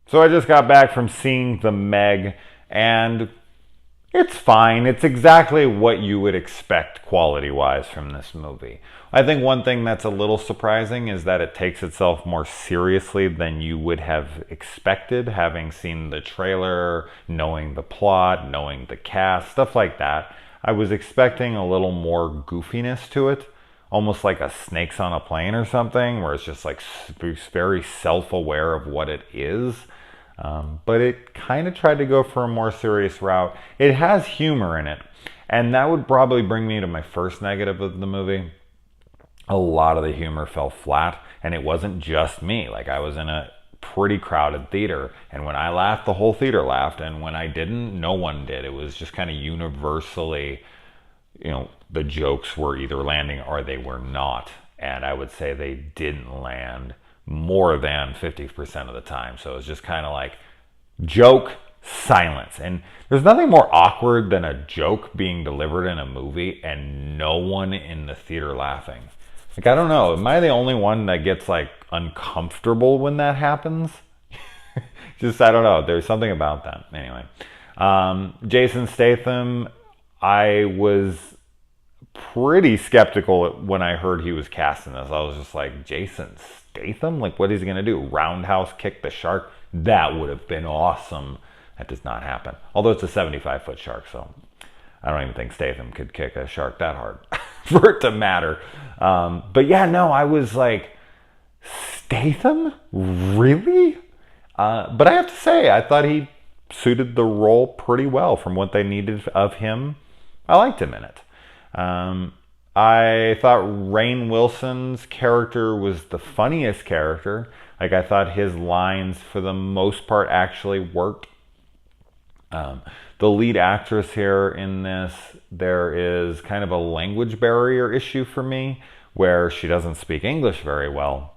So I just got back from seeing The Meg, and it's fine. It's exactly what you would expect quality-wise from this movie. I think one thing that's a little surprising is that it takes itself more seriously than you would have expected, having seen the trailer, knowing the plot, knowing the cast, stuff like that. I was expecting a little more goofiness to it, almost like a Snakes on a Plane or something, where it's just like very self-aware of what it is. But it kind of tried to go for a more serious route. It has humor in it, and that would probably bring me to my first negative of the movie. A lot of the humor fell flat, and it wasn't just me. Like, I was in a pretty crowded theater, and when I laughed, the whole theater laughed, and when I didn't, no one did. It was just kind of universally, the jokes were either landing or they were not, and I would say they didn't land more than 50% of the time. So it's just kind of like joke, silence. And there's nothing more awkward than a joke being delivered in a movie and no one in the theater laughing. Like, I don't know, am I the only one that gets like uncomfortable when that happens? Just, I don't know, there's something about that. Anyway, Jason Statham, I was pretty skeptical when I heard he was cast in this. I was just like, Jason Statham? Like, what is he going to do? Roundhouse kick the shark? That would have been awesome. That does not happen. Although it's a 75-foot shark, so I don't even think Statham could kick a shark that hard for it to matter. But yeah, no, I was like, Statham? Really? But I have to say, I thought he suited the role pretty well from what they needed of him. I liked him in it. I thought Rainn Wilson's character was the funniest character. Like, I thought his lines, for the most part, actually worked. The lead actress here in this, there is kind of a language barrier issue for me, where she doesn't speak English very well,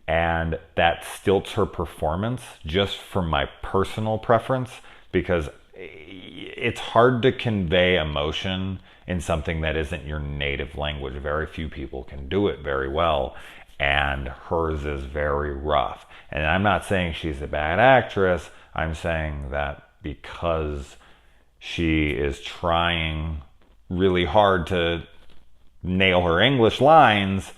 and that stilts her performance, just for my personal preference, because it's hard to convey emotion in something that isn't your native language. Very few people can do it very well, and hers is very rough. And I'm not saying she's a bad actress. I'm saying that because she is trying really hard to nail her English lines,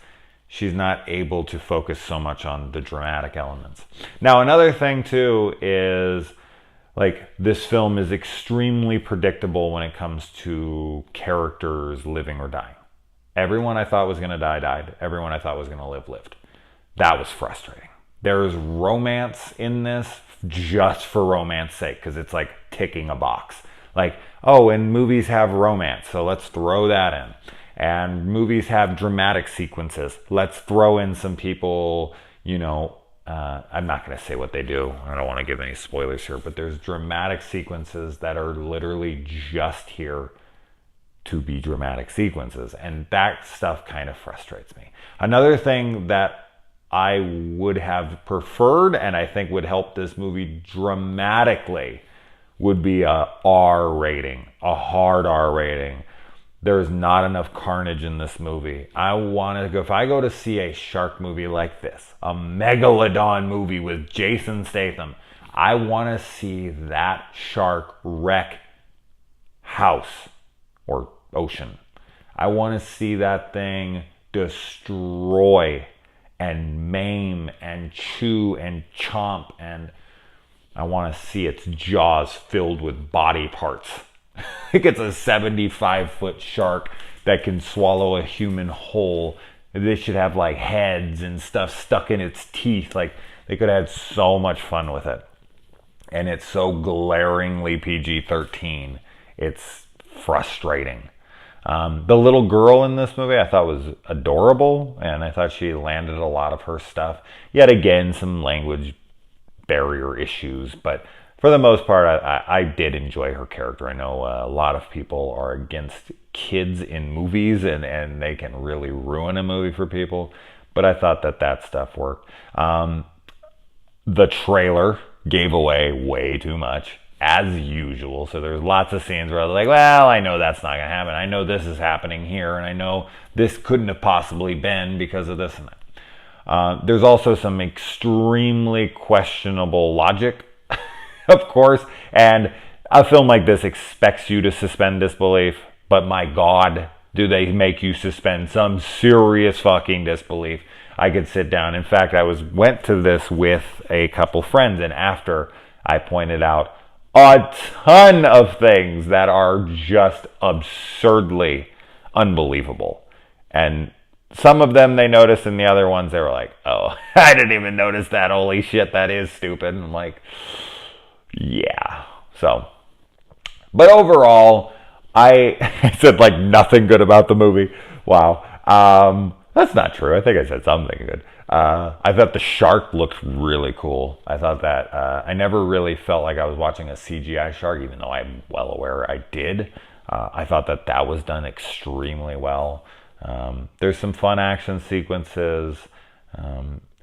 she's not able to focus so much on the dramatic elements. Now, another thing too is, like, this film is extremely predictable when it comes to characters living or dying. Everyone I thought was going to die, died. Everyone I thought was going to live, lived. That was frustrating. There's romance in this just for romance sake, because it's like ticking a box. Like, oh, and movies have romance, so let's throw that in. And movies have dramatic sequences. Let's throw in some people, I'm not going to say what they do. I don't want to give any spoilers here, but there's dramatic sequences that are literally just here to be dramatic sequences. And that stuff kind of frustrates me. Another thing that I would have preferred, and I think would help this movie dramatically, would be a R rating, a hard R rating. There's not enough carnage in this movie. I want to go, if I go to see a shark movie like this, a Megalodon movie with Jason Statham, I want to see that shark wreck house or ocean. I want to see that thing destroy and maim and chew and chomp, and I want to see its jaws filled with body parts. Like, it's a 75-foot shark that can swallow a human whole. They should have like heads and stuff stuck in its teeth. Like, they could have had so much fun with it. And it's so glaringly PG-13. It's frustrating. The little girl in this movie I thought was adorable, and I thought she landed a lot of her stuff. Yet again, some language barrier issues, but for the most part, I did enjoy her character. I know a lot of people are against kids in movies, and they can really ruin a movie for people, but I thought that stuff worked. The trailer gave away way too much, as usual, so there's lots of scenes where I was like, well, I know that's not going to happen. I know this is happening here, and I know this couldn't have possibly been because of this and that. There's also some extremely questionable logic of course. And a film like this expects you to suspend disbelief, but my God, do they make you suspend some serious fucking disbelief. I could sit down. In fact, went to this with a couple friends, and after I pointed out a ton of things that are just absurdly unbelievable. And some of them they noticed, and the other ones they were like, oh, I didn't even notice that. Holy shit, that is stupid. And I'm like, yeah. So, but overall, I said like nothing good about the movie. Wow. That's not true. I think I said something good. I thought the shark looked really cool. I thought that I never really felt like I was watching a CGI shark, even though I'm well aware I did. I thought that was done extremely well. There's some fun action sequences,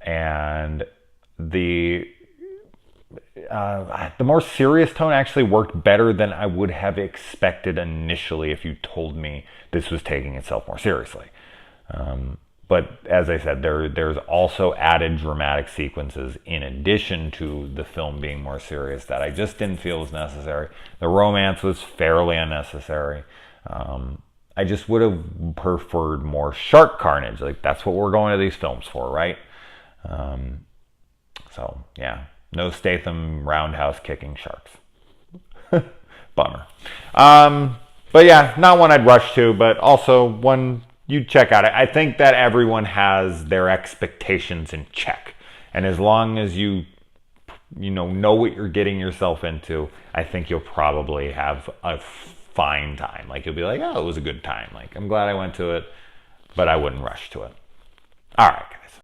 and the more serious tone actually worked better than I would have expected initially if you told me this was taking itself more seriously. But as I said, there's also added dramatic sequences in addition to the film being more serious that I just didn't feel was necessary. The romance was fairly unnecessary. I just would have preferred more shark carnage. Like, that's what we're going to these films for, right? So, yeah. No Statham roundhouse kicking sharks. Bummer. But yeah, not one I'd rush to, but also one you check out. I think that everyone has their expectations in check. And as long as you know what you're getting yourself into, I think you'll probably have a fine time. Like, you'll be like, oh, it was a good time. Like, I'm glad I went to it, but I wouldn't rush to it. All right.